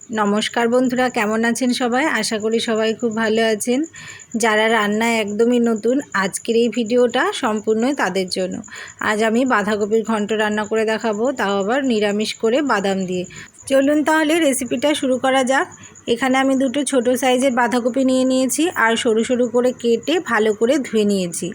নমস্কার বন্ধুরা, কেমন আছেন সবাই? আশা করি সবাই খুব ভালো আছেন। যারা রান্নায় একদমই নতুন, আজকের এই ভিডিওটা সম্পূর্ণই তাদের জন্য। আজ আমি বাঁধাকপির ঘন্ট রান্না করে দেখাবো, তাও আবার নিরামিষ করে বাদাম দিয়ে। চলুন তাহলে রেসিপিটা শুরু করা যাক। এখানে আমি দুটো ছোট সাইজের বাঁধাকপি নিয়ে নিয়েছি আর সরু সরু করে কেটে ভালো করে ধুয়ে নিয়েছি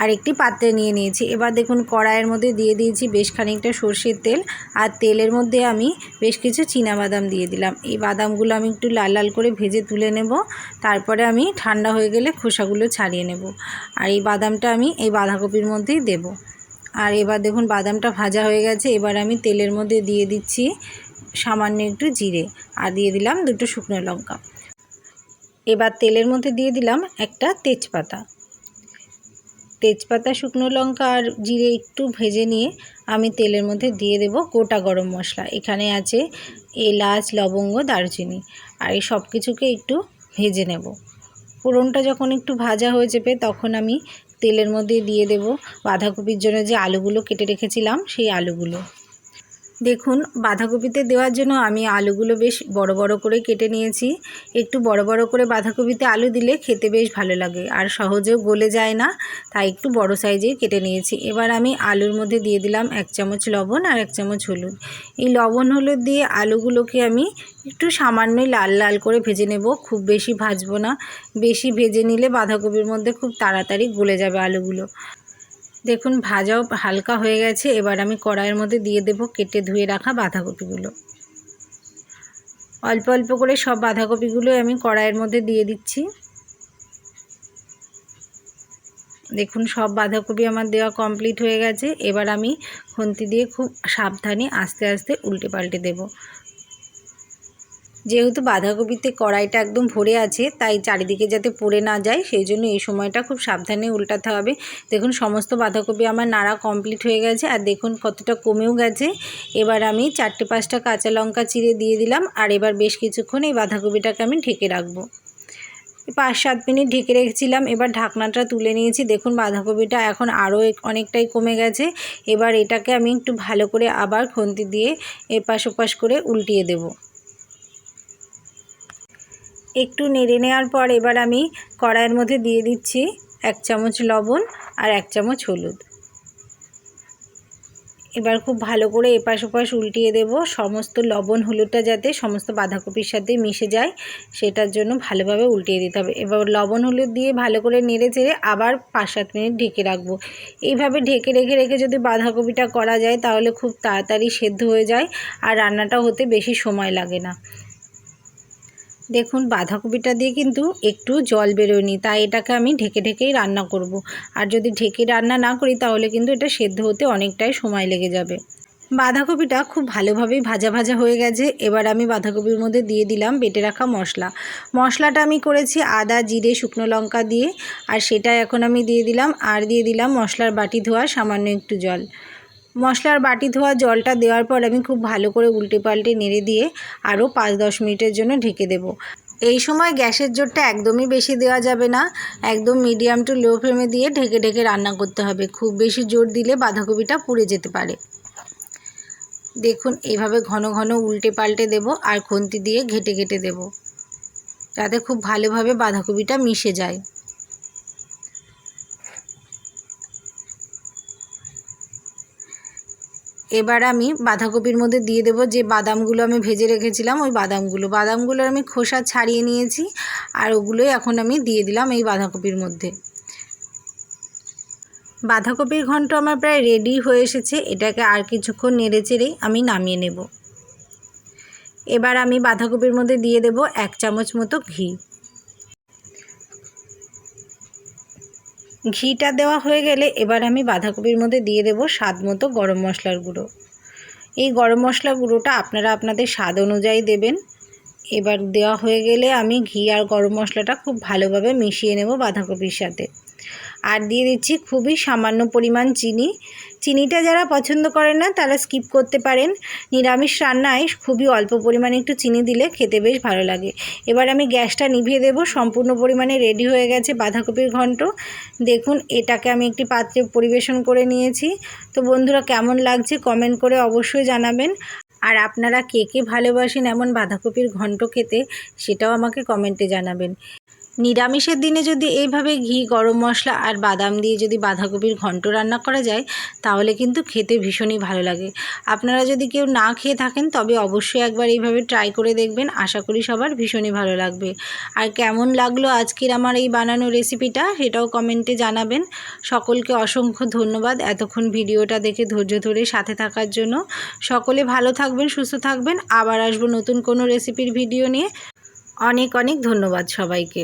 আর একটি পাত্রে নিয়ে নিয়েছি। এবার দেখুন কড়াইয়ের মধ্যে দিয়ে দিয়েছি বেশ খানিকটা সর্ষের তেল, আর তেলের মধ্যে আমি বেশ কিছু চীনাবাদাম দিয়ে দিলাম। এই বাদামগুলো আমি একটু লাল লাল করে ভেজে তুলে নেব, তারপরে আমি ঠান্ডা হয়ে গেলে খোসাগুলো ছাড়িয়ে নেব। আর এই বাদামটা আমি এই বাঁধাকপির মধ্যেই দেব। আর এবার দেখুন বাদামটা ভাজা হয়ে গেছে। এবার আমি তেলের মধ্যে দিয়ে দিচ্ছি সামান্য একটু জিরে, আর দিয়ে দিলাম দুটো শুকনো লঙ্কা। এবার তেলের মধ্যে দিয়ে দিলাম একটা তেজপাতা, শুকনো লঙ্কা আর জিরে একটু ভেজে নিয়ে আমি তেলের মধ্যে দিয়ে দেব গোটা গরম মশলা। এখানে আছে এলাচ, লবঙ্গ, দারচিনি, আর এই সব কিছুকে একটু ভেজে নেব। ফোড়নটা যখন একটু ভাজা হয়ে যাবে তখন আমি তেলের মধ্যে দিয়ে দেব বাঁধাকপির জন্য যে আলুগুলো কেটে রেখেছিলাম সেই আলুগুলো। দেখুন বাঁধাকপিতে দেওয়ার জন্য আমি আলুগুলো বেশ বড় বড় করে কেটে নিয়েছি। একটু বড় বড় করে বাঁধাকপিতে আলু দিলে খেতে বেশ ভালো লাগে আর সহজেও গলে যায় না, তাই একটু বড় সাইজেই কেটে নিয়েছি। এবার আমি আলুর মধ্যে দিয়ে দিলাম 1 চামচ লবণ আর 1 চামচ হলুদ। এই লবণ হলুদ দিয়ে আলুগুলোকে আমি একটু সামান্যই লাল লাল করে ভেজে নেব, খুব বেশি ভাজবো না। বেশি ভেজে নিলে বাঁধাকপির মধ্যে খুব তাড়াতাড়ি গলে যাবে আলুগুলো। দেখুন ভাজাও হালকা হয়ে গেছে। এবার আমি কড়াইয়ের মধ্যে দিয়ে দেব কেটে ধুয়ে রাখা বাঁধাকপিগুলো। অল্প অল্প করে সব বাঁধাকপিগুলো আমি কড়াইয়ের মধ্যে দিয়ে দিচ্ছি। দেখুন সব বাঁধাকপি আমার দেওয়া কমপ্লিট হয়ে গেছে। এবার আমি খুন্তি দিয়ে খুব সাবধানে আস্তে আস্তে উল্টে পাল্টে দেব। যেহেতু বাঁধাকপিতে কড়াইটা একদম ভরে আছে, তাই চারিদিকে যাতে পড়ে না যায় সেই জন্য এই সময়টা খুব সাবধানে উল্টাতে হবে। দেখুন সমস্ত বাঁধাকপি আমার নাড়া কমপ্লিট হয়ে গেছে, আর দেখুন কতটা কমেও গেছে। এবার আমি 4-5টা কাঁচা লঙ্কা চিড়ে দিয়ে দিলাম, আর এবার বেশ কিছুক্ষণ এই বাঁধাকপিটাকে আমি ঢেকে রাখবো। 5-7 মিনিট ঢেকে রেখেছিলাম। এবার ঢাকনাটা তুলে নিয়েছি। দেখুন বাঁধাকপিটা এখন আরও অনেকটাই কমে গেছে। এবার এটাকে আমি একটু ভালো করে আবার খুন্তি দিয়ে এপাশ ওপাশ করে উল্টিয়ে দেব। একটু নেড়ে নেওয়ার পর এবার আমি কড়াইয়ের মধ্যে দিয়ে দিচ্ছি 1 চামচ লবণ আর 1 চামচ হলুদ। এবার খুব ভালো করে এপাশ ওপাশ উল্টিয়ে দেব, সমস্ত লবণ হলুদটা যাতে সমস্ত বাঁধাকপির সাথে মিশে যায় সেটার জন্য ভালোভাবে উল্টিয়ে দিতে হবে। এবার লবণ হলুদ দিয়ে ভালো করে নেড়ে চেড়ে আবার 5-7 মিনিট ঢেকে রাখবো। এইভাবে ঢেকে রেখে যদি বাঁধাকপিটা করা যায় তাহলে খুব তাড়াতাড়ি সেদ্ধ হয়ে যায় আর রান্নাটা হতে বেশি সময় লাগে না। দেখুন বাঁধাকপিটা দিয়ে কিন্তু একটু জল বেরোয়নি, তাই এটাকে আমি ঢেকে ঢেকেই রান্না করব। আর যদি ঢেকে রান্না না করি তাহলে কিন্তু এটা সেদ্ধ হতে অনেকটাই সময় লেগে যাবে। বাঁধাকপিটা খুব ভালোভাবেই ভাজা ভাজা হয়ে গেছে। এবার আমি বাঁধাকপির মধ্যে দিয়ে দিলাম বেটে রাখা মশলাটা আমি করেছি আদা, জিরে, শুকনো লঙ্কা দিয়ে, আর সেটা এখন আমি দিয়ে দিলাম। আর দিয়ে দিলাম মশলার বাটি ধোয়া সামান্য একটু জল। মশলার বাটি ধোয়া জলটা দেওয়ার পর আমি খুব ভালো করে উল্টে পাল্টে নেড়ে দিয়ে আরও 5-10 মিনিটের জন্য ঢেকে দেব। এই সময় গ্যাসের জোরটা একদমই বেশি দেওয়া যাবে না, একদম মিডিয়াম টু লো ফ্লেমে দিয়ে ঢেকে ঢেকে রান্না করতে হবে। খুব বেশি জোর দিলে বাঁধাকপিটা পুড়ে যেতে পারে। দেখুন এইভাবে ঘন ঘন উল্টে পাল্টে দেব আর খুন্তি দিয়ে ঘেটে ঘেটে দেব, যাতে খুব ভালোভাবে বাঁধাকপিটা মিশে যায়। এবার আমি বাঁধাকপির মধ্যে দিয়ে দেব যে বাদামগুলো আমি ভেজে রেখেছিলাম, ওই বাদামগুলো আমি খোসা ছাড়িয়ে নিয়েছি, আর ওগুলোই এখন আমি দিয়ে দিলাম এই বাঁধাকপির মধ্যে। বাঁধাকপির ঘন্ট আমার প্রায় রেডি হয়ে এসেছে। এটাকে আর কিছুক্ষণ নেড়ে চেড়েই আমি নামিয়ে নেব। এবার আমি বাঁধাকপির মধ্যে দিয়ে দেব 1 চামচ মতো ঘিটা দেওয়া হয়ে গেলে এবার আমি বাঁধাকপির মধ্যে দিয়ে দেব স্বাদ মতো গরম মশলার গুঁড়ো। এই গরম মশলা গুঁড়োটা আপনারা আপনাদের স্বাদ অনুযায়ী দেবেন। এবার দেওয়া হয়ে গেলে আমি ঘি আর গরম মশলাটা খুব ভালোভাবে মিশিয়ে নেব বাঁধাকপির সাথে। আর দিয়ে দিচ্ছি খুবই সামান্য পরিমাণ চিনিটা যারা পছন্দ করেন না তারা স্কিপ করতে পারেন। নিরামিষ রান্নায় খুবই অল্প পরিমাণে একটু চিনি দিলে খেতে বেশ ভালো লাগে। এবার আমি গ্যাসটা নিভিয়ে দেব। সম্পূর্ণ পরিমাণে রেডি হয়ে গেছে বাঁধাকপির ঘন্ট। দেখুন এটাকে আমি একটি পাত্রে পরিবেশন করে নিয়েছি। তো বন্ধুরা কেমন লাগছে কমেন্ট করে অবশ্যই জানাবেন। আর আপনারা কে কে ভালোবাসেন এমন বাঁধাকপির ঘন্ট খেতে সেটাও আমাকে কমেন্টে জানাবেন। নিরামিষের দিনে যদি এইভাবে ঘি, গরম মশলা আর বাদাম দিয়ে যদি বাঁধাকপির ঘন্ট রান্না করা যায় তাহলে কিন্তু খেতে ভীষণই ভালো লাগে। আপনারা যদি কেউ না খেয়ে থাকেন তবে অবশ্যই একবার এইভাবে ট্রাই করে দেখবেন, আশা করি সবার ভীষণই ভালো লাগবে। আর কেমন লাগলো আজকের আমার এই বানানো রেসিপিটা সেটাও কমেন্টে জানাবেন। সকলকে অসংখ্য ধন্যবাদ এতক্ষণ ভিডিওটা দেখে ধৈর্য ধরে সাথে থাকার জন্য। সকলে ভালো থাকবেন, সুস্থ থাকবেন। আবার আসবো নতুন কোনো রেসিপির ভিডিও নিয়ে। অনেক অনেক ধন্যবাদ সবাইকে।